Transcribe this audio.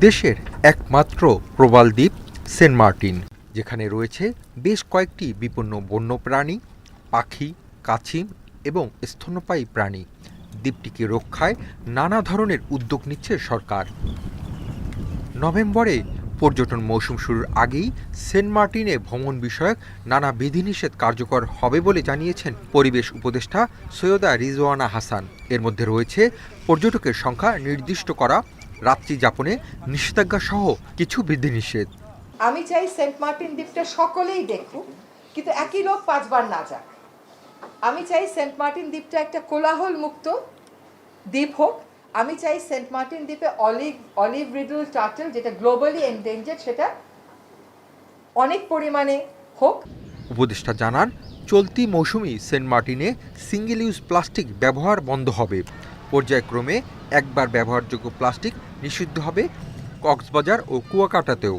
দেশের একমাত্র প্রবাল দ্বীপ সেন্ট মার্টিন, যেখানে রয়েছে বেশ কয়েকটি বিপন্ন বন্যপ্রাণী, পাখি, কাছিম এবং স্তন্যপায়ী প্রাণী। দ্বীপটিকে রক্ষায় নানা ধরনের উদ্যোগ নিচ্ছে সরকার। নভেম্বরে পর্যটন মৌসুম শুরুর আগেই সেন্ট মার্টিনে ভ্রমণ বিষয়ক নানা বিধিনিষেধ কার্যকর হবে বলে জানিয়েছেন পরিবেশ উপদেষ্টা সৈয়দা রিজওয়ানা হাসান। এর মধ্যে রয়েছে পর্যটকের সংখ্যা নির্দিষ্ট করা, রাত্রি যাপনে নিষেধাজ্ঞা সহ কিছু বিধিনিষেধ। আমি চাই সেন্ট মার্টিন দ্বীপটা সকলেই দেখুক, কিন্তু একই লোক 5 বার না যাক। আমি চাই সেন্ট মার্টিন দ্বীপটা একটা কোলাহল মুক্ত দ্বীপ হোক। আমি চাই সেন্ট মার্টিন দ্বীপে অলিভ রিডল টার্টল, যেটা গ্লোবালি এন্ডেঞ্জার্ড, সেটা অনেক পরিমাণে হোক। উপদেষ্টা জানান, চলতি মৌসুমে সেন্ট মার্টিনে সিঙ্গেল ইউজ প্লাস্টিক ব্যবহার বন্ধ হবে। পর্যায়ক্রমে একবার ব্যবহারযোগ্য প্লাস্টিক নিষিদ্ধ হবে কক্সবাজার ও কুয়াকাটাতেও।